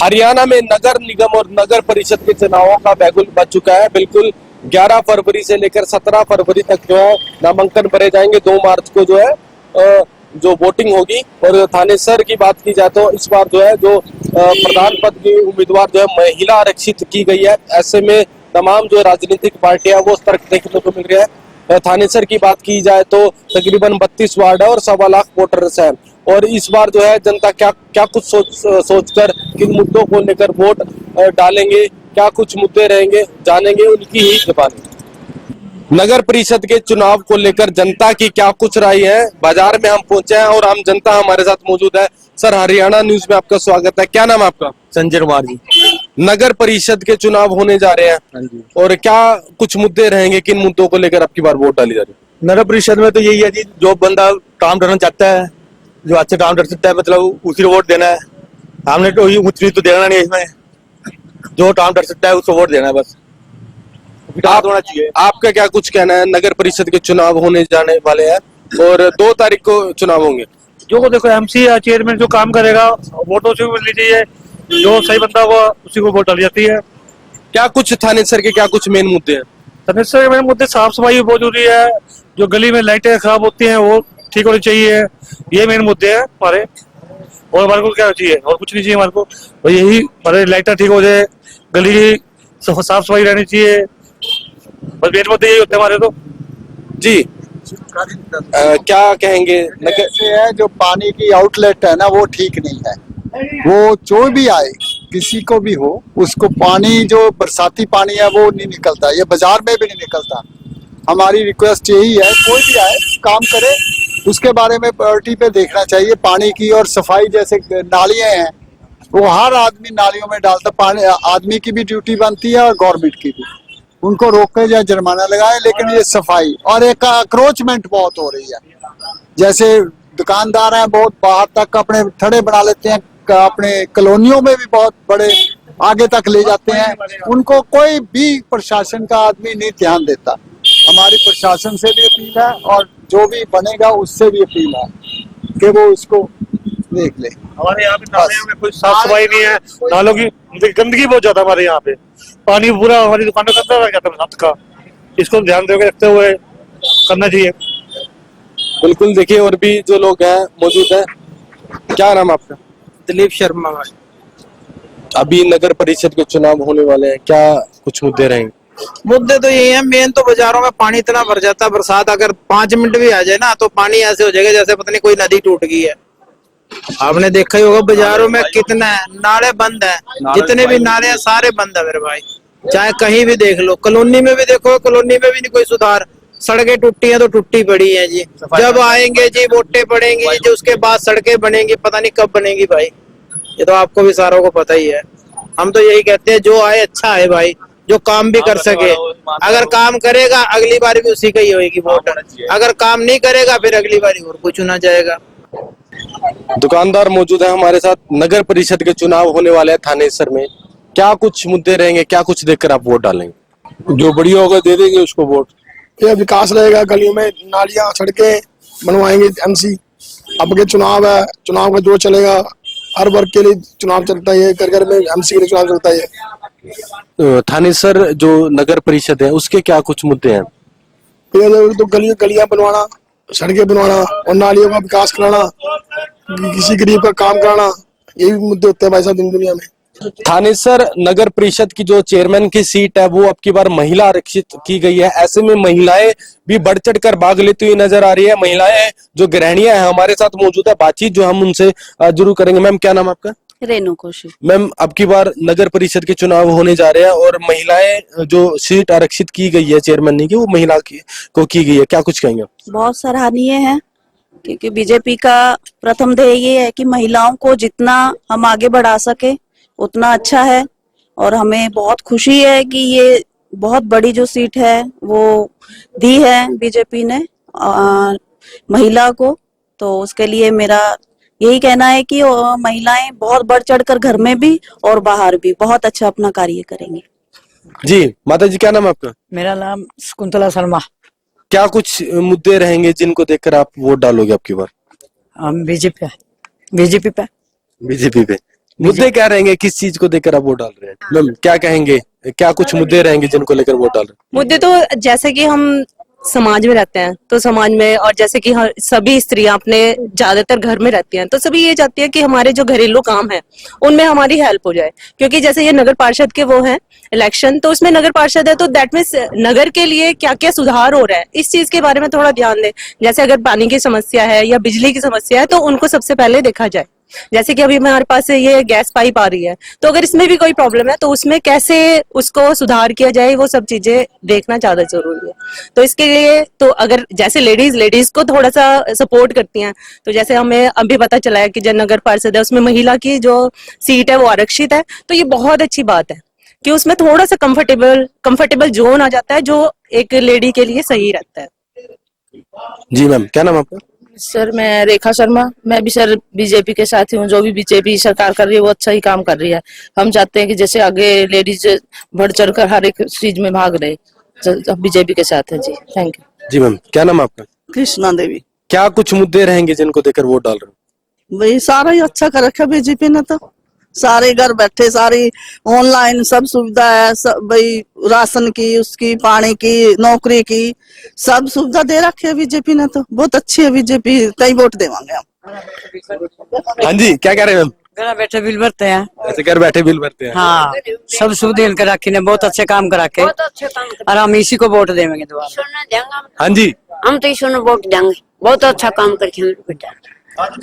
हरियाणा में नगर निगम और नगर परिषद के चुनावों का बिगुल बज चुका है। बिल्कुल 11 फरवरी से लेकर 17 फरवरी तक जो है नामांकन भरे जाएंगे। 2 मार्च को जो है जो वोटिंग होगी। और थानेसर की बात की जाए तो इस बार जो है जो प्रधान पद की उम्मीदवार जो है महिला आरक्षित की गई है। ऐसे में तमाम जो राजनीतिक पार्टियां वो तर्क देखने को मिल रहा है। थानेसर की बात की जाए तो तकरीबन 32 वार्ड है और 1.25 लाख वोटर्स हैं। और इस बार जो है जनता क्या क्या कुछ सोचकर किन मुद्दों को लेकर वोट डालेंगे, क्या कुछ मुद्दे रहेंगे, जानेंगे उनकी ही जबान। नगर परिषद के चुनाव को लेकर जनता की क्या कुछ राय है, बाजार में हम पहुंचे हैं और हम जनता हमारे साथ मौजूद है। सर, हरियाणा न्यूज में आपका स्वागत है। क्या नाम है आपका? संजय कुमार जी। नगर परिषद के चुनाव होने जा रहे हैं। हाँ जी। और क्या कुछ मुद्दे रहेंगे, किन मुद्दों को लेकर आपकी बार वोट डाली जा रही है? नगर परिषद में तो यही है जी, जो बंदा काम करना चाहता है, जो अच्छे काम कर सकता है, मतलब उसी को वोट देना है। हमने तो ऊंच नीच तो देना नहीं, इसमें जो काम कर सकता है उसको वोट देना है बस। आप होना चाहिए। आपका क्या कुछ कहना है? नगर परिषद के चुनाव होने जाने वाले हैं और 2 तारीख को चुनाव होंगे। जो देखो एमसी या चेयरमैन जो काम करेगा वोटों से मिलनी चाहिए, जो सही बंदा हुआ उसी को वोट डाली जाती है। क्या कुछ थानेसर के क्या कुछ मेन मुद्दे हैं? तनिष्ठ में मुद्दे साफ सफाई बहुत जरूरी है, जो गली में लाइटें खराब होती हैं वो ठीक होनी चाहिए, ये मेन मुद्दे हैं हमारे। और हमारे को क्या चाहिए? और कुछ नहीं चाहिए हमारे को, और यही हमारे लाइटें ठीक हो जाए, गली की साफ सफाई रहनी चाहिए, बस मेन मुद्दे यही होते हैं हमारे तो। जी क्या कहेंगे? नगर से है जो पानी की आउटलेट है ना, वो ठीक नहीं है। वो जो भी आए, किसी को भी हो, उसको पानी जो बरसाती पानी है वो नहीं निकलता, ये बाजार में भी नहीं निकलता। हमारी रिक्वेस्ट यही है, कोई भी आए काम करे, उसके बारे में प्रायोरिटी पे देखना चाहिए। पानी की और सफाई, जैसे नालियां हैं वो हर आदमी नालियों में डालता, पानी आदमी की भी ड्यूटी बनती है और गवर्नमेंट की भी। उनको रोके या जुर्माना लगाए, लेकिन ये सफाई और एक अक्रोचमेंट बहुत हो रही है। जैसे दुकानदार हैं, बहुत बाहर तक अपने थड़े बना लेते हैं, अपने कॉलोनियों में भी बहुत बड़े आगे तक ले जाते हैं। उनको कोई भी प्रशासन का आदमी नहीं ध्यान देता। हमारी प्रशासन से भी अपील है और जो भी बनेगा उससे भी अपील है कि वो उसको देख ले। हमारे यहाँ पे नालियों में कोई साफ सफाई नहीं है, नालों की गंदगी बहुत ज्यादा हमारे यहाँ पे, पानी पूरा हमारी दुकानों के अंदर आ जाता है रात का। इसको ध्यान रखते हुए करना चाहिए। बिल्कुल, देखिए और भी जो लोग हैं मौजूद हैं। क्या नाम आपका? दिलीप शर्मा। अभी नगर परिषद के चुनाव होने वाले हैं, क्या कुछ मुद्दे रहेंगे? मुद्दे तो यही है, मेन तो बाजारों में पानी इतना भर जाता है, बरसात अगर 5 मिनट भी आ जाए ना तो पानी ऐसे हो जाएगा जैसे पता नहीं कोई नदी टूट गई है। आपने देखा ही होगा बाजारों में कितना नाले बंद है, जितने भी नाले हैं सारे बंद है मेरे भाई। चाहे कहीं भी देख लो, कॉलोनी में भी देखो, कॉलोनी में भी नहीं कोई सुधार। सड़कें टूटी हैं तो टूटी पड़ी हैं जी। जब आएंगे जी वोटें पड़ेंगी जी, उसके बाद सड़कें बनेंगी, पता नहीं कब बनेंगी भाई। ये तो आपको भी सारों को पता ही है। हम तो यही कहते हैं जो आए अच्छा है भाई, जो काम भी कर सके। अगर काम करेगा अगली बार भी उसी का ही होगी वोट, अगर काम नहीं करेगा फिर अगली बार और कोई चुना जाएगा। दुकानदार मौजूद है हमारे साथ। नगर परिषद के चुनाव होने वाले हैं थानेसर में, क्या कुछ मुद्दे रहेंगे, क्या कुछ देखकर आप वोट डालेंगे? जो बढ़िया होगा दे देंगे उसको वोट। ये विकास रहेगा, गलियों में नालियां सड़कें बनवाएंगे एमसी। अब के चुनाव है, चुनाव का जो चलेगा, हर वर्ग के लिए चुनाव चलता है, घर घर में एमसी के लिए चुनाव चलता है। थानेसर जो नगर परिषद है उसके क्या कुछ मुद्दे हैं? तो गलियां बनवाना, सड़कें बनवाना और नालियों का विकास कराना, किसी गरीब का काम कराना, यही मुद्दे होते हैं भाई साहब दुनिया में। थानेसर नगर परिषद की जो चेयरमैन की सीट है वो अब की बार महिला आरक्षित की गई है। ऐसे में महिलाएं भी बढ़ चढ़ कर भाग लेती हुई नजर आ रही है। महिलाएं जो गृहिणियां हैं हमारे साथ मौजूद है, बातचीत जो हम उनसे जरूर करेंगे। मैम, क्या नाम आपका? रेणु कौशिक। मैम, अब की बार नगर परिषद के चुनाव होने जा रहे हैं और महिलाएं जो सीट आरक्षित की गई है चेयरमैन ने की, वो महिला को की गई है, क्या कुछ कहेंगे? बहुत सराहनीय है, क्योंकि बीजेपी का प्रथम ध्येय ये है कि महिलाओं को जितना हम आगे बढ़ा सके उतना अच्छा है। और हमें बहुत खुशी है कि ये बहुत बड़ी जो सीट है वो दी है बीजेपी ने महिला को। तो उसके लिए मेरा यही कहना है कि महिलाएं बहुत बढ़ चढ़कर घर में भी और बाहर भी बहुत अच्छा अपना कार्य करेंगी। जी माता जी, क्या नाम है आपका? मेरा नाम शकुंतला शर्मा। क्या कुछ मुद्दे रहेंगे जिनको देखकर आप वोट डालोगे अब की बार? हम बीजेपी पे। बीजेपी पे। मुद्दे क्या रहेंगे, किस चीज को देकर आप वोट डाल रहे हैं मैम, क्या कहेंगे, क्या कुछ मुद्दे रहेंगे जिनको लेकर वोट डाल रहे हैं? मुद्दे तो जैसे कि हम समाज में रहते हैं तो समाज में, और जैसे कि सभी स्त्रियां अपने ज्यादातर घर में रहती हैं तो सभी ये चाहती है कि हमारे जो घरेलू काम है उनमें हमारी हेल्प हो जाए। क्योंकि जैसे ये नगर पार्षद के वो हैं इलेक्शन, तो उसमें नगर पार्षद है तो दैट मीन्स नगर के लिए क्या क्या सुधार हो रहा है इस चीज के बारे में थोड़ा ध्यान दें। जैसे अगर पानी की समस्या है या बिजली की समस्या है तो उनको सबसे पहले देखा जाए। जैसे कि अभी हमारे पास ये गैस पाइप आ रही है तो अगर इसमें भी कोई प्रॉब्लम है तो उसमें कैसे उसको सुधार किया जाए वो सब चीजें देखना ज्यादा जरूरी है। तो इसके लिए तो अगर जैसे लेडीज को थोड़ा सा सपोर्ट करती हैं, तो जैसे हमें अभी पता चला है कि जो नगर पार्षद है उसमें महिला की जो सीट है वो आरक्षित है, तो ये बहुत अच्छी बात है कि उसमें थोड़ा सा कंफर्टेबल जोन आ जाता है जो एक लेडी के लिए सही रहता है। जी मैम, क्या नाम आपका? सर मैं रेखा शर्मा, मैं भी सर बीजेपी के साथ ही हूँ। जो भी बीजेपी सरकार कर रही है वो अच्छा ही काम कर रही है। हम चाहते हैं कि जैसे आगे लेडीज बढ़ चढ़ कर हर एक चीज में भाग रहे, बीजेपी के साथ है जी। Thank you. जी मैम, क्या नाम आपका? कृष्णा देवी। क्या कुछ मुद्दे रहेंगे जिनको देकर वोट डाल रहे हो? भाई सारा ही अच्छा कर रखा बीजेपी ने, तो सारे घर बैठे सारी ऑनलाइन सब सुविधा है, सब भाई राशन की, उसकी पानी की, नौकरी की सब सुविधा दे रखी है बीजेपी ने, तो बहुत अच्छी है बीजेपी, कई वोट देवांगे हम। हाँ जी, क्या कह रहे हैं मैम? घर बैठे बिल भरते हैं। ऐसे घर बैठे बिल भरते हैं? हाँ, सब सुविधा इनके रखी ने, बहुत अच्छे काम करा के, और हम इसी को वोट देंगे दोबारा। हाँ जी, हम तो इसी वोट देंगे, बहुत अच्छा काम करके हम बेटा।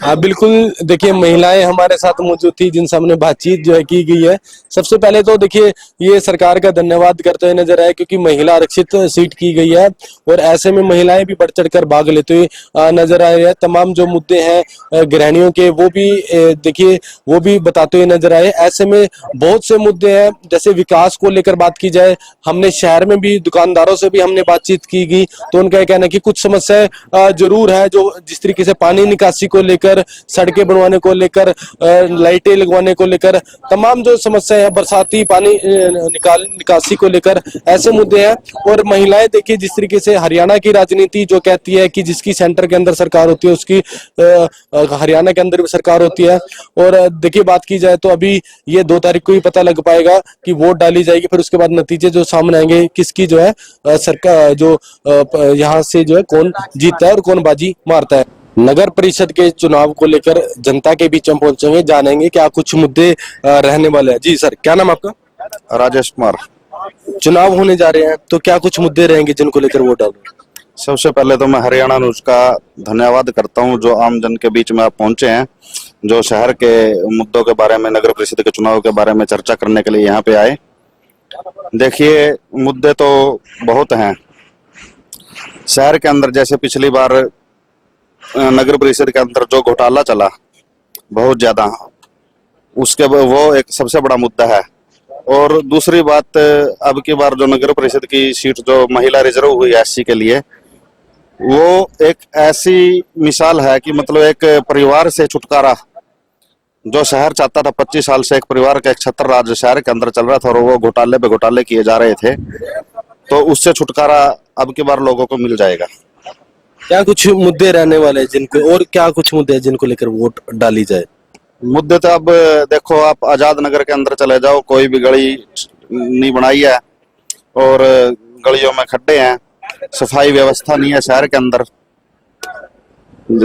हाँ बिल्कुल। देखिए महिलाएं हमारे साथ मौजूद थी जिनसे हमने बातचीत जो है की गई है। सबसे पहले तो देखिए ये सरकार का धन्यवाद करते हुए नजर आए क्योंकि महिला आरक्षित सीट की गई है और ऐसे में महिलाएं भी बढ़ चढ़ कर भाग लेते हुए नजर आ रहे हैं। तमाम जो मुद्दे हैं गृहिणियों के वो भी देखिए वो भी बताते हुए नजर आए। ऐसे में बहुत से मुद्दे हैं, जैसे विकास को लेकर बात की जाए, हमने शहर में भी दुकानदारों से भी हमने बातचीत की गई तो उनका कहना है कि कुछ समस्याएं जरूर है, जो जिस तरीके से पानी निकासी को लेकर, सड़कें बनवाने को लेकर, लाइटें लगवाने को लेकर, तमाम जो समस्याएं हैं बरसाती पानी निकासी को लेकर, ऐसे मुद्दे हैं। और महिलाएं देखिए जिस तरीके से हरियाणा की राजनीति जो कहती है कि जिसकी सेंटर के अंदर सरकार होती है उसकी हरियाणा के अंदर भी सरकार होती है। और देखिए बात की जाए तो अभी ये 2 तारीख को ही पता लग पाएगा कि वोट डाली जाएगी, फिर उसके बाद नतीजे जो सामने आएंगे किसकी जो है सरकार जो यहाँ से जो है कौन जीतता है और कौन बाजी मारता है। नगर परिषद के चुनाव को लेकर जनता के बीच हम पहुंचेंगे, जानेंगे क्या कुछ मुद्दे रहने वाले हैं। जी सर, क्या नाम आपका? राजेश कुमार। चुनाव होने जा रहे हैं तो क्या कुछ मुद्दे रहेंगे जिनको लेकर वोट डालोगे? सबसे पहले तो मैं हरियाणा न्यूज का धन्यवाद करता हूं जो आम जन के बीच में आप पहुंचे हैं, जो शहर के मुद्दों के बारे में, नगर परिषद के चुनाव के बारे में चर्चा करने के लिए यहाँ पे आए। देखिए मुद्दे तो बहुत हैं शहर के अंदर। जैसे पिछली बार नगर परिषद के अंदर जो घोटाला चला बहुत ज्यादा, उसके वो एक सबसे बड़ा मुद्दा है। और दूसरी बात, अब की बार जो नगर परिषद की सीट जो महिला रिजर्व हुई है एससी के लिए, वो एक ऐसी मिसाल है कि मतलब एक परिवार से छुटकारा जो शहर चाहता था। 25 साल से एक परिवार का एक छत्र राज शहर के अंदर चल रहा था और वो घोटाले पे घोटाले किए जा रहे थे, तो उससे छुटकारा अब की बार लोगों को मिल जाएगा। क्या कुछ मुद्दे रहने वाले हैं जिनको, और क्या कुछ मुद्दे हैं जिनको लेकर वोट डाली जाए? मुद्दे तो अब देखो, आप आजाद नगर के अंदर चले जाओ, कोई भी गली नहीं बनाई है और गलियों में खड्डे हैं, सफाई व्यवस्था नहीं है शहर के अंदर।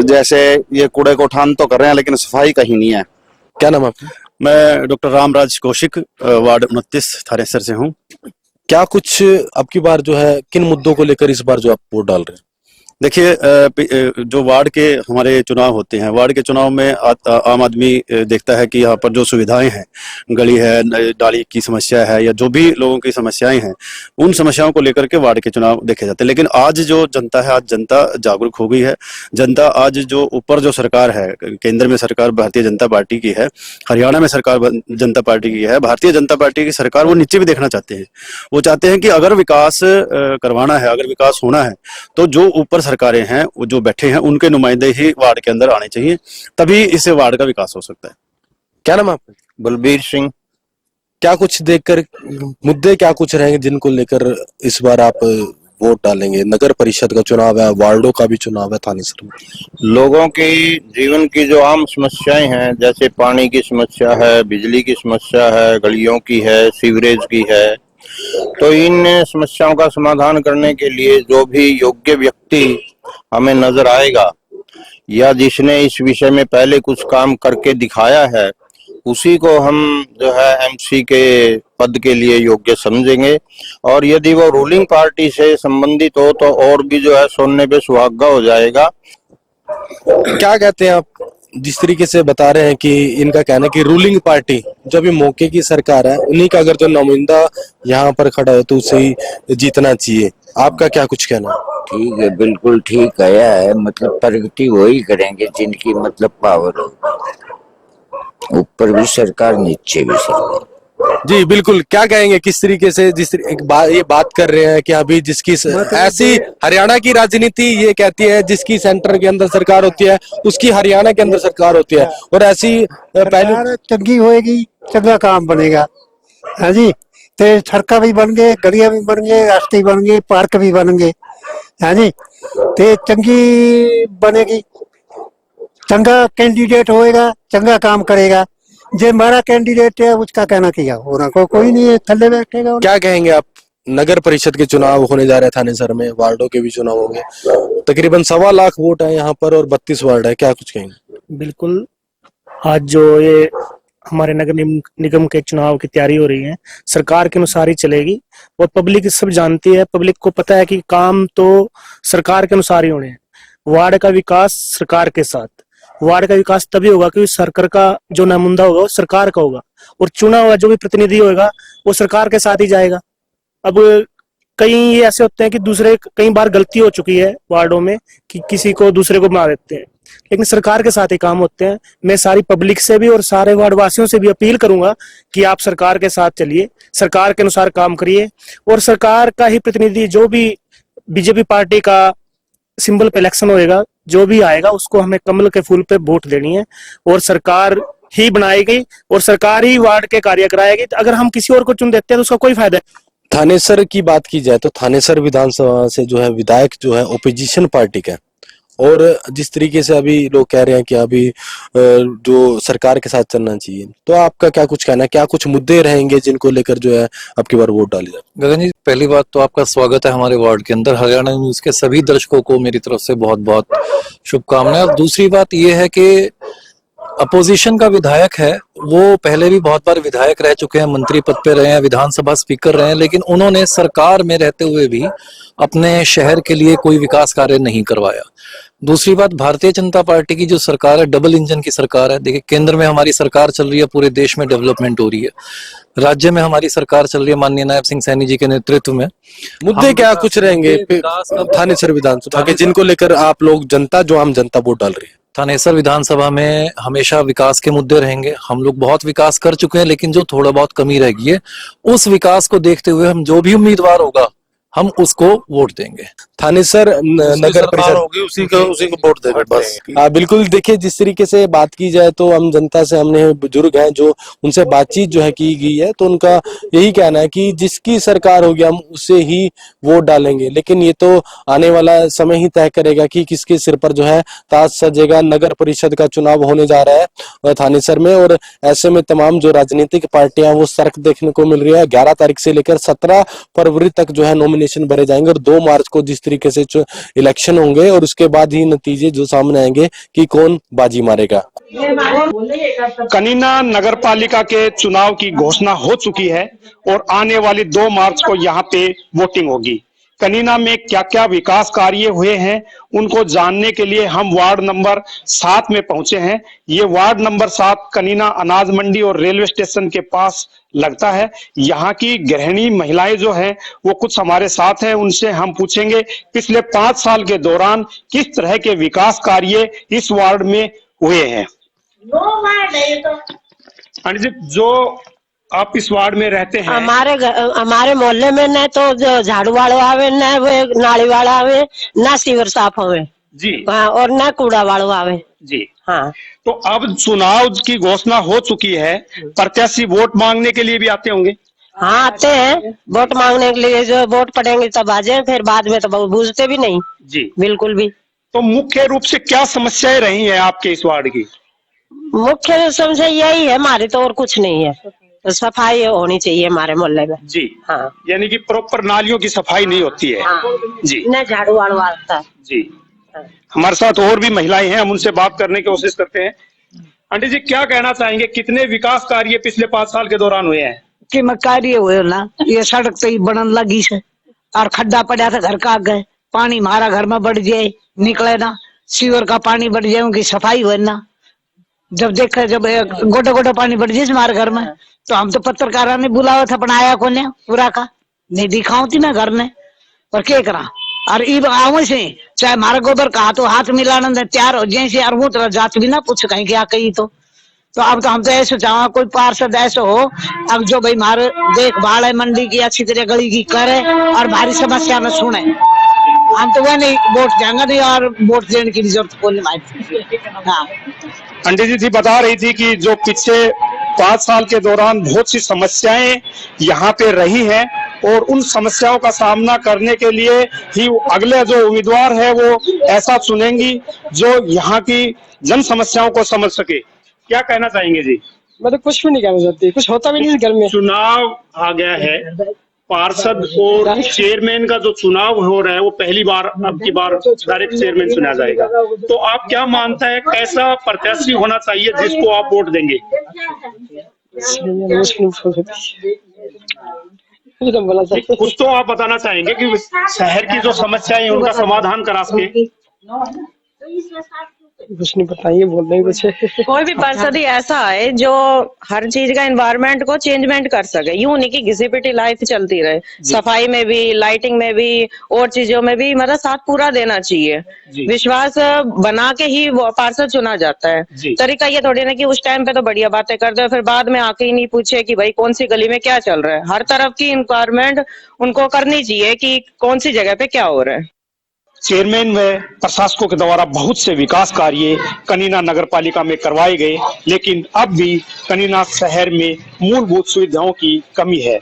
जैसे ये कूड़े को उठान तो कर रहे हैं लेकिन सफाई कहीं नहीं है। क्या नाम आपका? मैं डॉक्टर रामराज कौशिक, वार्ड 29 थानेसर से हूँ। क्या कुछ अब की बार जो है किन मुद्दों को लेकर इस बार जो आप वोट डाल रहे हैं? देखिए जो वार्ड के हमारे चुनाव होते हैं, वार्ड के चुनाव में आम आदमी देखता है कि यहाँ पर जो सुविधाएं हैं, गली है, नाली की समस्या है, या जो भी लोगों की समस्याएं हैं, उन समस्याओं को लेकर के वार्ड के चुनाव देखे जाते हैं। लेकिन आज जो जनता है, आज जनता जागरूक हो गई है। जनता आज जो ऊपर जो सरकार है, केंद्र में सरकार भारतीय जनता पार्टी की है, हरियाणा में सरकार जनता पार्टी की है, भारतीय जनता पार्टी की सरकार वो नीचे भी देखना चाहते हैं। वो चाहते हैं कि अगर विकास करवाना है, अगर विकास होना है, तो जो ऊपर सरकारें हैं, वो जो बैठे हैं, उनके नुमाइंदे ही वार्ड के अंदर आने चाहिए, तभी इससे वार्ड का विकास हो सकता है। क्या नाम आपका? बलबीर सिंह। क्या कुछ देखकर मुद्दे क्या कुछ रहेंगे जिनको लेकर इस बार आप वोट डालेंगे? नगर परिषद का चुनाव है, वार्डों का भी चुनाव है थानेसर में। लोगों के जीवन की जो आम समस्याएं हैं, जैसे पानी की समस्या है, बिजली की समस्या है, गलियों की है, सीवरेज की है, तो इन समस्याओं का समाधान करने के लिए जो भी योग्य व्यक्ति हमें नजर आएगा या जिसने इस विषय में पहले कुछ काम करके दिखाया है, उसी को हम जो है एमसी के पद के लिए योग्य समझेंगे। और यदि वो रूलिंग पार्टी से संबंधित हो तो और भी जो है सोने पे सुहागा हो जाएगा। क्या कहते हैं आप? जिस तरीके से बता रहे हैं कि इनका कहना है कि रूलिंग पार्टी जो भी मौके की सरकार है, उन्हीं का अगर जो नुमाइंदा यहाँ पर खड़ा है तो उसे ही जीतना चाहिए। आपका क्या कुछ कहना है? ठीक है, बिल्कुल ठीक कहा है। मतलब प्रगति वही करेंगे जिनकी मतलब पावर हो, ऊपर भी सरकार नीचे भी सरकार। जी बिल्कुल। क्या कहेंगे किस तरीके से ये बात कर रहे हैं कि अभी जिसकी ऐसी हरियाणा की राजनीति ये कहती है जिसकी सेंटर के अंदर सरकार होती है उसकी हरियाणा के अंदर सरकार होती है, और ऐसी पहले चंगी होएगी, चंगा काम बनेगा। हाँ जी, ते सड़क भी बन गए, गलियां भी बन गए, रास्ते बन गए, पार्क भी बन गए। हाँ जी, ते चंगी बनेगी, चंगा कैंडिडेट होएगा, चंगा काम करेगा। जो हमारा कैंडिडेट है उसका कहना किया होना कोई नहीं है, थल्ले बैठेगा। क्या कहेंगे आप? नगर परिषद के चुनाव होने जा रहे हैं थानेसर में, वार्डों के भी चुनाव होंगे, तकरीबन 1.25 लाख वोट है यहाँ पर और 32 वार्ड है, क्या कुछ कहेंगे? बिल्कुल। आज जो ये हमारे नगर निगम के चुनाव की तैयारी हो रही है, सरकार के अनुसार ही चलेगी और पब्लिक सब जानती है। पब्लिक को पता है कि काम तो सरकार के अनुसार ही होने हैं। वार्ड का विकास सरकार के साथ, वार्ड का विकास तभी होगा क्योंकि सरकार का जो नुमाइंदा होगा वो सरकार का होगा, और चुना हुआ जो भी प्रतिनिधि होगा वो सरकार के साथ ही जाएगा। अब कई ये ऐसे होते हैं कि दूसरे, कई बार गलती हो चुकी है वार्डों में कि किसी को दूसरे को बना देते हैं, लेकिन सरकार के साथ ही काम होते हैं। मैं सारी पब्लिक से भी और सारे वार्ड वासियों से भी अपील करूंगा कि आप सरकार के साथ चलिए, सरकार के अनुसार काम करिए, और सरकार का ही प्रतिनिधि जो भी बीजेपी पार्टी का सिंबल पे इलेक्शन होएगा, जो भी आएगा उसको हमें कमल के फूल पे वोट देनी है, और सरकार ही बनाएगी और सरकार ही वार्ड के कार्य कराएगी। तो अगर हम किसी और को चुन देते हैं तो उसका कोई फायदा है। थानेसर की बात की जाए तो थानेसर विधानसभा से जो है विधायक जो है ओपोजिशन पार्टी का, और जिस तरीके से अभी लोग कह रहे हैं कि अभी जो सरकार के साथ चलना चाहिए, तो आपका क्या कुछ कहना है? क्या कुछ मुद्दे रहेंगे जिनको लेकर जो है अब की बार वोट डाले जाए? गगन जी, पहली बात तो आपका स्वागत है हमारे वार्ड के अंदर। हरियाणा न्यूज के सभी दर्शकों को मेरी तरफ से बहुत बहुत शुभकामनाएं। और दूसरी बात यह है कि अपोजिशन का विधायक है, वो पहले भी बहुत बार विधायक रह चुके हैं, मंत्री पद पे रहे हैं, विधानसभा स्पीकर रहे हैं, लेकिन उन्होंने सरकार में रहते हुए भी अपने शहर के लिए कोई विकास कार्य नहीं करवाया। दूसरी बात, भारतीय जनता पार्टी की जो सरकार है डबल इंजन की सरकार है। देखिए, केंद्र में हमारी सरकार चल रही है, पूरे देश में डेवलपमेंट हो रही है। राज्य में हमारी सरकार चल रही है माननीय नायब सिंह सैनी जी के नेतृत्व में। मुद्दे क्या कुछ रहेंगे थानेसर विधानसभा के जिनको लेकर आप लोग जनता, जो आम जनता वोट डाल रही है? थानेसर विधानसभा में हमेशा विकास के मुद्दे रहेंगे। हम लोग बहुत विकास कर चुके हैं, लेकिन जो थोड़ा बहुत कमी रह गई है, उस विकास को देखते हुए हम जो भी उम्मीदवार होगा हम उसको वोट देंगे। थानेसर नगर परिषद होगी उसी को वोट देंगे बस। बिल्कुल। देखिए, जिस तरीके से बात की जाए तो हम जनता से, हमने बुजुर्ग हैं जो उनसे बातचीत जो है की गई है, तो उनका यही कहना है कि जिसकी सरकार होगी हम उसे ही वोट डालेंगे, लेकिन ये तो आने वाला समय ही तय करेगा कि किसके सिर पर जो है ताज सजेगा। नगर परिषद का चुनाव होने जा रहा है थानेसर में, और ऐसे में तमाम जो राजनीतिक पार्टियां वो सड़क देखने को मिल रही है। 11 तारीख से लेकर 17 फरवरी तक जो है नॉमिनेशन भरे जाएंगे, और 2 मार्च को जिस तरीके से इलेक्शन होंगे और उसके बाद ही नतीजे जो सामने आएंगे कि कौन बाजी मारेगा। कनीना नगर पालिका के चुनाव की घोषणा हो चुकी है और आने वाली 2 मार्च को यहाँ पे वोटिंग होगी। कनीना में क्या क्या विकास कार्य हुए हैं उनको जानने के लिए हम वार्ड नंबर 7 में पहुंचे हैं। ये वार्ड नंबर 7 कनीना अनाज मंडी और रेलवे स्टेशन के पास लगता है। यहाँ की गृहिणी महिलाएं जो हैं वो कुछ हमारे साथ हैं, उनसे हम पूछेंगे पिछले 5 साल के दौरान किस तरह के विकास कार्य इस वार्ड में हुए हैं। जो आप इस वार्ड में रहते हैं, हमारे मोहल्ले में न तो जो झाड़ू वाले आवे, न वो नाली वाला आवे, न सीवर साफ होवे जी, और न कूड़ा वालों आवे जी। हाँ, तो अब चुनाव की घोषणा हो चुकी है, प्रत्याशी वोट मांगने के लिए भी आते होंगे? हाँ आते हैं वोट मांगने के लिए, जो वोट पड़ेंगे तब आ जाए, फिर बाद में तो बूझते भी नहीं जी। बिल्कुल भी। तो मुख्य रूप से क्या समस्याएं रही हैं आपके इस वार्ड की? मुख्य समस्या यही है हमारी, तो और कुछ नहीं है। तो सफाई होनी चाहिए हमारे मोहल्ले में। जी हाँ, यानी कि प्रॉपर नालियों की सफाई नहीं होती है। हाँ। जी न झाड़ू वाड़ू आता है। जी। हमारे साथ और भी महिलाएं हैं, हम उनसे बात करने की कोशिश करते हैं। आंटी जी क्या कहना चाहेंगे, कितने विकास कार्य पिछले 5 साल के दौरान हुए हैं? कि मैं कार्य हुए ना, ये सड़क तो ही बनन लगी से, और खड्डा पड़ा था घर का आगे, पानी हमारा घर में बढ़ जाए निकले ना, सीवर का पानी बढ़ जाए, उनकी सफाई हुए ना। जब देखा जब गोटा गोटा पानी बढ़ जाए हमारे घर में, तो हम तो पत्रकारों ने बुलावा था बनाया को ने पूरा का नहीं दिखाऊ थी ना घर ने, और क्या करा। और ई आवे से चाहे हमारा गोबर का तो हाथ मिलाना तैयार हो जाए से, और वो तरह जात भी ना पूछ कहीं क्या कही। तो अब तो हम तो ऐसे चाह कोई पार्षद ऐसे हो अब जो भाई हमारे देखभाल है मंडी की अच्छी तरह गली की करे और भारी समस्या में सुने। हम तो वह नहीं वोट देंगे नहीं, और वोट देने की जरूरत को नहीं। हाँ आंटी जी थी बता रही थी कि जो पिछले 5 साल के दौरान बहुत सी समस्याएं यहाँ पे रही हैं, और उन समस्याओं का सामना करने के लिए ही अगले जो उम्मीदवार है वो ऐसा चुनेंगी जो यहाँ की जन समस्याओं को समझ सके। क्या कहना चाहेंगे जी? मैं तो कुछ भी नहीं कहना चाहती, कुछ होता भी नहीं घर में। चुनाव आ गया है, पार्षद और चेयरमैन का जो चुनाव हो रहा है वो पहली बार अब की बार डायरेक्ट चेयरमैन चुना जाएगा। तो आप क्या मानता है कैसा प्रत्याशी होना चाहिए जिसको आप वोट देंगे? कुछ तो आप बताना चाहेंगे कि शहर की जो समस्याएं उनका समाधान करा सके। कुछ नहीं बताइए, बोल रहे बच्चे। कोई भी पार्षद ही ऐसा है जो हर चीज का एनवायरनमेंट को चेंजमेंट कर सके, यूं नहीं कि घिसी पिटी लाइफ चलती रहे। सफाई में भी, लाइटिंग में भी, और चीजों में भी मतलब साथ पूरा देना चाहिए। विश्वास बना के ही वो पार्षद चुना जाता है। तरीका ये थोड़ी ना कि उस टाइम पे तो बढ़िया बातें कर दो, फिर बाद में आके ही नहीं पूछे कि भाई कौन सी गली में क्या चल रहा है। हर तरफ की इंक्वायरमेंट उनको करनी चाहिए कि कौन सी जगह पे क्या हो रहा है। चेयरमैन व प्रशासकों के द्वारा बहुत से विकास कार्य कनीना नगर पालिका में करवाए गए, लेकिन अब भी कनीना शहर में मूलभूत सुविधाओं की कमी है।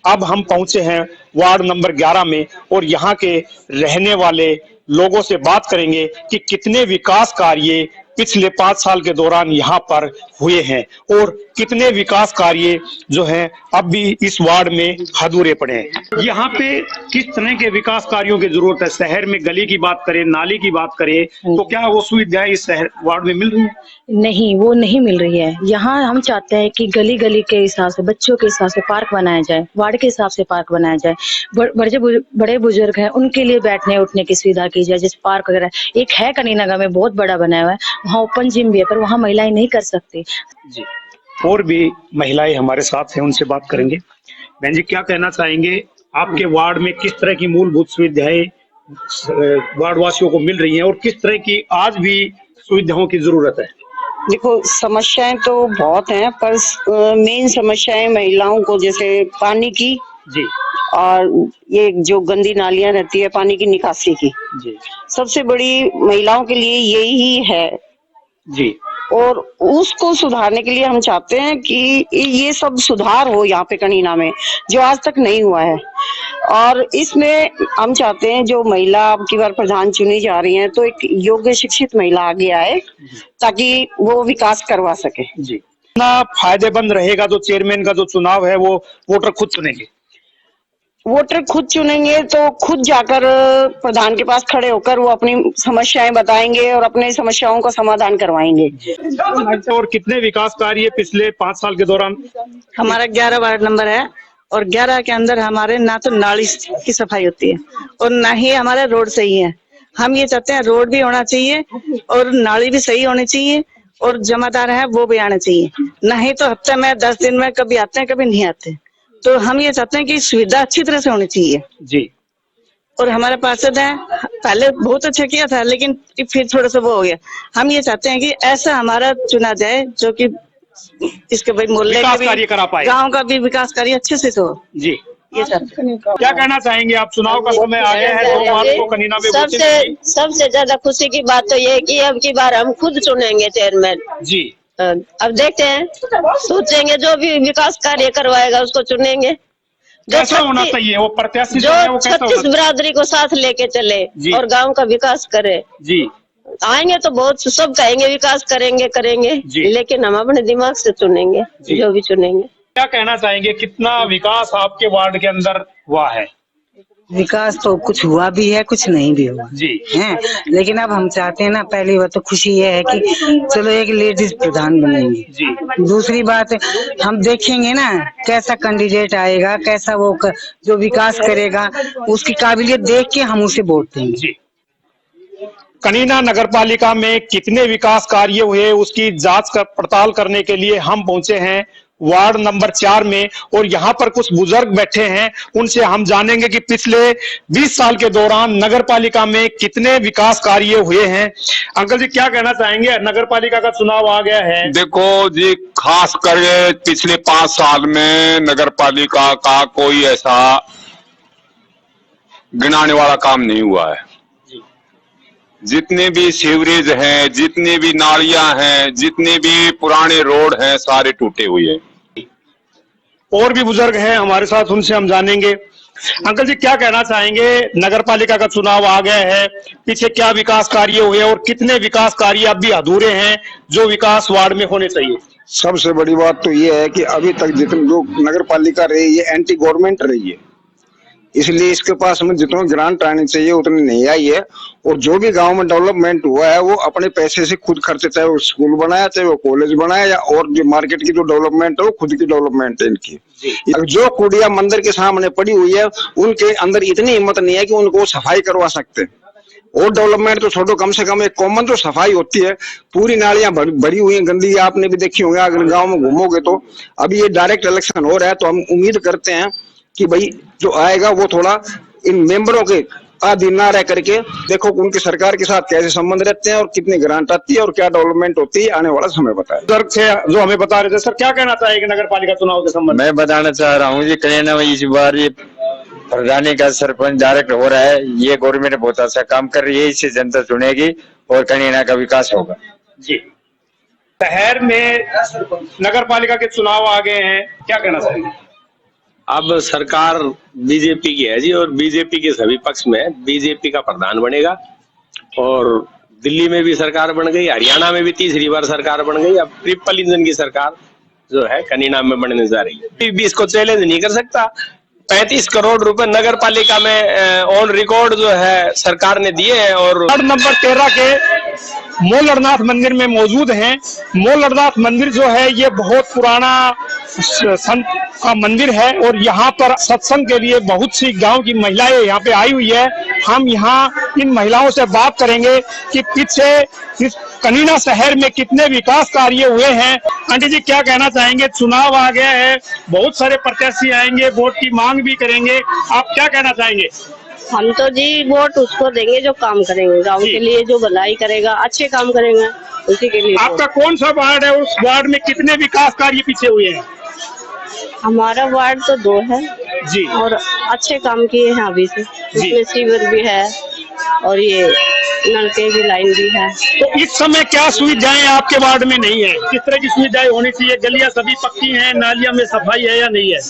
अब हम पहुंचे हैं वार्ड नंबर 11 में, और यहाँ के रहने वाले लोगों से बात करेंगे कि कितने विकास कार्य पिछले 5 साल के दौरान यहाँ पर हुए हैं, और कितने विकास कार्य जो हैं अब भी इस वार्ड में अधूरे पड़े हैं। यहाँ पे किस तरह के विकास कार्यों की जरूरत है? शहर में गली की बात करें, नाली की बात करें, तो क्या वो सुविधाएं इस शहर वार्ड में मिल रही है? नहीं, वो नहीं मिल रही है। यहाँ हम चाहते हैं कि गली गली के हिसाब से, बच्चों के हिसाब से पार्क बनाया जाए, वार्ड के हिसाब से पार्क बनाया जाए। बड़े बुजुर्ग हैं उनके लिए बैठने उठने की सुविधा की जाए, जैसे पार्क वगैरह। एक है कनीनगर में बहुत बड़ा बनाया हुआ है, वहाँ ओपन जिम भी है, पर वहाँ महिलाएं नहीं कर सकती। जी, और भी महिलाएं हमारे साथ हैं, उनसे बात करेंगे। बहन जी क्या कहना चाहेंगे, आपके वार्ड में किस तरह की मूलभूत सुविधाएं वार्ड वासियों को मिल रही हैं, और किस तरह की आज भी सुविधाओं की जरूरत है? देखो समस्याएं तो बहुत हैं, पर मेन समस्याएं महिलाओं को जैसे पानी की जी, और ये जो गंदी नालियां रहती है पानी की निकासी की जी, सबसे बड़ी महिलाओं के लिए यही है जी। और उसको सुधारने के लिए हम चाहते हैं कि ये सब सुधार हो यहाँ पे कनीना में, जो आज तक नहीं हुआ है। और इसमें हम चाहते हैं जो महिला अब की बार प्रधान चुनी जा रही हैं, तो एक योग्य शिक्षित महिला आगे आए ताकि वो विकास करवा सके। जी, कितना फायदेमंद रहेगा जो चेयरमैन का जो चुनाव है वो वोटर खुद चुनेंगे? वोटर खुद चुनेंगे तो खुद जाकर प्रधान के पास खड़े होकर वो अपनी समस्याएं बताएंगे और अपने समस्याओं का समाधान करवाएंगे। और कितने विकास कार्य पिछले 5 साल के दौरान? हमारा 11 वार्ड नंबर है, और 11 के अंदर हमारे ना तो नाली की सफाई होती है और ना ही हमारे रोड सही है। हम ये चाहते हैं रोड भी होना चाहिए और नाली भी सही होनी चाहिए, और जमादार है वो भी आने चाहिए। नहीं तो हफ्ते में 10 दिन में कभी आते हैं कभी नहीं आते। तो हम ये चाहते हैं कि सुविधा अच्छी तरह से होनी चाहिए जी। और हमारे पार्षद है पहले बहुत अच्छा किया था, लेकिन फिर थोड़ा सा वो हो गया। हम ये चाहते हैं कि ऐसा हमारा चुना जाए जो कि इसके भाई मोहल्ले विकास के कार्य करा पाए, गांव का भी विकास कार्य अच्छे से हो। जी, ये चाहते हैं। क्या कहना चाहेंगे आप? चुनाव का समय आ गया है, 2 मार्च को कनीना में सबसे ज्यादा खुशी की बात तो ये है कि अब की बार हम खुद चुनेंगे चेयरमैन जी। अब देखते हैं, सोचेंगे जो भी विकास कार्य करवाएगा उसको चुनेंगे। कैसा होना चाहिए वो प्रत्याशी जो है वो कैसा होना 36 चाहिए? बिरादरी को साथ लेके चले जी। और गांव का विकास करे। जी आएंगे तो बहुत सब कहेंगे विकास करेंगे जी। लेकिन हम अपने दिमाग से चुनेंगे जी। जो भी चुनेंगे। क्या कहना चाहेंगे, कितना विकास आपके वार्ड के अंदर हुआ है? विकास तो कुछ हुआ भी है, कुछ नहीं भी हुआ जी है, लेकिन अब हम चाहते हैं ना, पहली बात तो खुशी ये है कि चलो एक लेडीज प्रधान बनेंगे। जी दूसरी बात हम देखेंगे ना कैसा कैंडिडेट आएगा, कैसा जो विकास करेगा, उसकी काबिलियत देख के हम उसे वोट देंगे। जी। कनीना नगर पालिका में कितने विकास कार्य हुए उसकी जांच पड़ताल करने के लिए हम पहुंचे हैं वार्ड नंबर 4 में, और यहाँ पर कुछ बुजुर्ग बैठे हैं, उनसे हम जानेंगे कि पिछले 20 साल के दौरान नगर पालिका में कितने विकास कार्य हुए हैं। अंकल जी क्या कहना चाहेंगे, नगर पालिका का चुनाव आ गया है? देखो जी, खास कर पिछले 5 साल में नगर पालिका का कोई ऐसा गिनाने वाला काम नहीं हुआ है। जितने भी सीवरेज हैं, जितने भी नालियां हैं, जितने भी पुराने रोड हैं, सारे टूटे हुए हैं। और भी बुजुर्ग हैं हमारे साथ, उनसे हम जानेंगे। अंकल जी क्या कहना चाहेंगे, नगर पालिका का चुनाव आ गया है, पीछे क्या विकास कार्य हुए और कितने विकास कार्य अब भी अधूरे हैं जो विकास वार्ड में होने चाहिए? सबसे बड़ी बात तो ये है कि अभी तक जितनी जो नगर पालिका रही है एंटी गवर्नमेंट रही है, इसलिए इसके पास में जितना ग्रांट आनी चाहिए उतनी नहीं आई है। और जो भी गांव में डेवलपमेंट हुआ है वो अपने पैसे से खुद खर्चे, चाहे वो स्कूल बनाया, चाहे वो कॉलेज बनाया, या और जो मार्केट की जो डेवलपमेंट है वो खुद की डेवलपमेंट है इनकी। जो कुड़िया मंदिर के सामने पड़ी हुई है उनके अंदर इतनी हिम्मत नहीं है कि उनको सफाई करवा सकते। और डेवलपमेंट तो छोड़ो, कम से कम एक कॉमन जो सफाई होती है, पूरी नालियां भरी हुई हैं गंदी, आपने भी देखी होंगे अगर गाँव में घूमोगे तो। अभी ये डायरेक्ट इलेक्शन हो रहा है तो हम उम्मीद करते हैं कि भाई जो आएगा वो थोड़ा इन मेंबरों के अधीन ना रह करके देखो उनकी सरकार के साथ कैसे संबंध रहते हैं और कितनी ग्रांट आती है और क्या डेवलपमेंट होती है, आने वाला समय बताए। बुजुर्ग थे जो हमें बता रहे थे, सर क्या कहना चाहेंगे नगर पालिका चुनाव के संबंध में? मैं बताना चाह रहा हूँ जी, कनीना में इस बार ये प्रधानी का सरपंच डायरेक्ट हो रहा है, ये गवर्नमेंट बहुत अच्छा काम कर रही है, इससे जनता चुनेगी और कनीना का विकास होगा। जी। शहर में नगर पालिका के चुनाव आ गए हैं, क्या कहना चाहेंगे? अब सरकार बीजेपी की है जी, और बीजेपी के सभी पक्ष में बीजेपी का प्रधान बनेगा। और दिल्ली में भी सरकार बन गई, हरियाणा में भी तीसरी बार सरकार बन गई, अब ट्रिपल इंजन की सरकार जो है कनीना में बनने जा रही है। भी इसको चैलेंज नहीं कर सकता। 35 करोड़ रुपए नगर पालिका में ऑन रिकॉर्ड जो है सरकार ने दिए हैं। और वार्ड नंबर 13 के मोलरनाथ मंदिर में मौजूद हैं। मोलरनाथ मंदिर जो है ये बहुत पुराना संत का मंदिर है और यहाँ पर सत्संग के लिए बहुत सी गांव की महिलाएं यहाँ पे आई हुई है। हम यहाँ इन महिलाओं से बात करेंगे कि पीछे इस कनीना शहर में कितने विकास कार्य हुए हैं। आंटी जी क्या कहना चाहेंगे, चुनाव आ गया है, बहुत सारे प्रत्याशी आएंगे, वोट की मांग भी करेंगे, आप क्या कहना चाहेंगे? हम तो जी वोट उसको देंगे जो काम करेंगे गांव के लिए, जो भलाई करेगा, अच्छे काम करेगा, उसी के लिए। आपका कौन सा वार्ड है, उस वार्ड में कितने विकास कार्य पीछे हुए हैं? हमारा वार्ड तो 2 है जी, और अच्छे काम किए हैं अभी से, इसमें सीवर भी है और ये नलके की लाइन भी है। तो इस समय क्या सुविधाएं आपके वार्ड में नहीं है? किस तरह की सुविधाएं होनी चाहिए? गलियां सभी पक्की हैं, नालियां में सफाई है या नहीं है?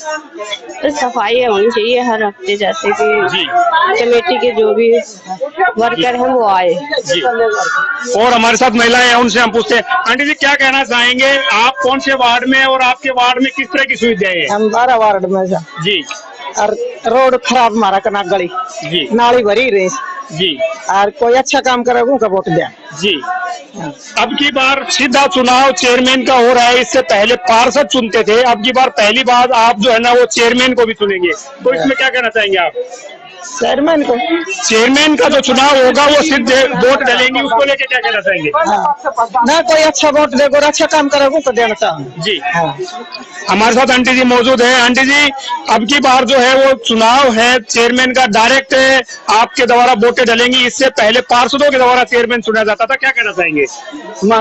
तो सफाई होनी चाहिए हर हफ्ते, जैसे कि कमेटी के जो भी वर्कर हैं वो आए जी। और हमारे साथ महिलाएं हैं, उनसे हम पूछते हैं। आंटी जी क्या कहना चाहेंगे, आप कौन से वार्ड में और आपके वार्ड में किस तरह की सुविधाएं हैं? हम 12 वार्ड में जी। और रोड खराब मारा करना, गली जी, नाली भरी रही जी, और कोई अच्छा काम करेगा उनका वोट दिया जी। अब की बार सीधा चुनाव चेयरमैन का हो रहा है, इससे पहले पार्षद चुनते थे, अब की बार पहली बार आप जो है ना वो चेयरमैन को भी चुनेंगे, तो इसमें क्या कहना चाहेंगे आप? चेयरमैन का जो चुनाव होगा वो सिर्फ वोट डालेंगे, उसको लेके क्या कहना चाहेंगे? ना कोई अच्छा वोट देगा और अच्छा काम करेगा उनको देना चाहूँगा जी। हमारे साथ आंटी जी मौजूद है। आंटी जी अब की बार जो है वो चुनाव है चेयरमैन का, डायरेक्ट आपके द्वारा वोटें डलेंगी, इससे पहले पार्षदों के द्वारा चेयरमैन चुना जाता था, क्या कहना चाहेंगे?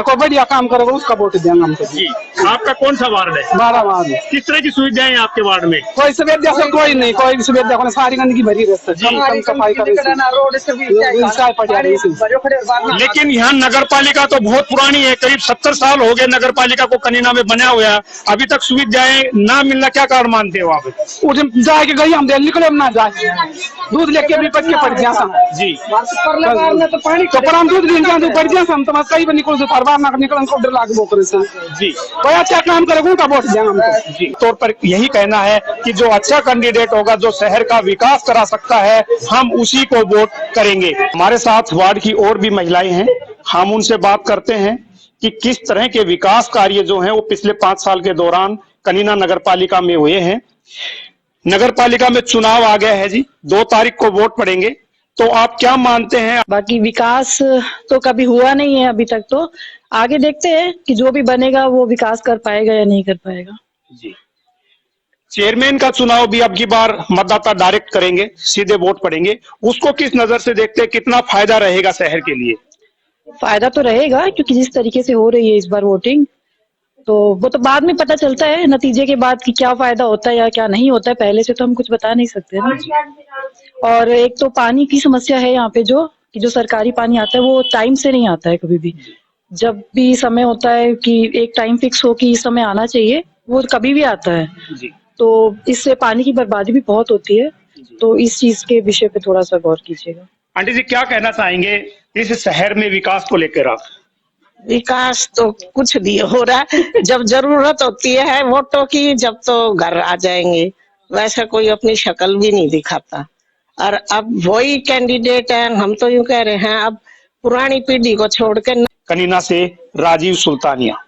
को बढ़िया काम करेगा उसका वोट देंगे हमको जी। आपका कौन सा वार्ड है? 12 वार्ड। किस तरह की सुविधाएं हैं आपके वार्ड में? कोई सुविधा से कोई नहीं, कोई सुविधा, सारी गंदगी भरी रहती कम सफाई कर लेकिन यहाँ नगर पालिका तो बहुत पुरानी है, करीब 70 साल हो गए नगर पालिका को कनीना में बना हुआ है, अभी तक सुविधाएं ना मिलना क्या कारण मानते हो आप? जाके गई हम निकले ना जाए दूध लेके भी बच के पड़ गया जी तो पानी तो पर हम दूध लेके तो पड़ गया हम तो कई बार निकल से परवार ना निकलन को डर लाग बोकर से जी कोई अच्छा काम करेगा का वोट देंगे हम जी तौर पर यही कहना है कि जो अच्छा कैंडिडेट होगा, जो शहर का विकास करा सकता है, हम उसी को वोट करेंगे। हमारे साथ वार्ड की और भी महिलाएं हैं, हम उनसे बात करते हैं कि किस तरह के विकास कार्य जो हैं वो पिछले 5 साल के दौरान कनीना नगर पालिका में हुए हैं। नगर पालिका में चुनाव आ गया है जी, 2 तारीख को वोट पड़ेंगे, तो आप क्या मानते हैं? बाकी विकास तो कभी हुआ नहीं है अभी तक, तो आगे देखते हैं कि जो भी बनेगा वो विकास कर पाएगा या नहीं कर पाएगा। जी चेयरमैन का चुनाव भी अब की बार मतदाता डायरेक्ट करेंगे, सीधे वोट पड़ेंगे, उसको किस नजर से देखते हैं, कितना फायदा रहेगा शहर के लिए? फायदा तो रहेगा, क्योंकि जिस तरीके से हो रही है इस बार वोटिंग, तो वो तो बाद में पता चलता है नतीजे के बाद कि क्या फायदा होता है या क्या नहीं होता है, पहले से तो हम कुछ बता नहीं सकते ना। और एक तो पानी की समस्या है यहाँ पे, जो सरकारी पानी आता है वो टाइम से नहीं आता है कभी भी। जब भी समय होता है कि एक टाइम फिक्स हो कि इस समय आना चाहिए, वो कभी भी आता है जी। तो इससे पानी की बर्बादी भी बहुत होती है, तो इस चीज के विषय पे थोड़ा सा गौर कीजिएगा। आंटी जी क्या कहना चाहेंगे इस शहर में विकास को लेकर आप? विकास तो कुछ नहीं हो रहा है, जब जरूरत होती है वोटों की, जब तो घर आ जाएंगे, वैसे कोई अपनी शक्ल भी नहीं दिखाता। और अब वही कैंडिडेट है, हम तो यूं कह रहे हैं अब पुरानी पीढ़ी को छोड़ के। कनीना से राजीव सुल्तानिया।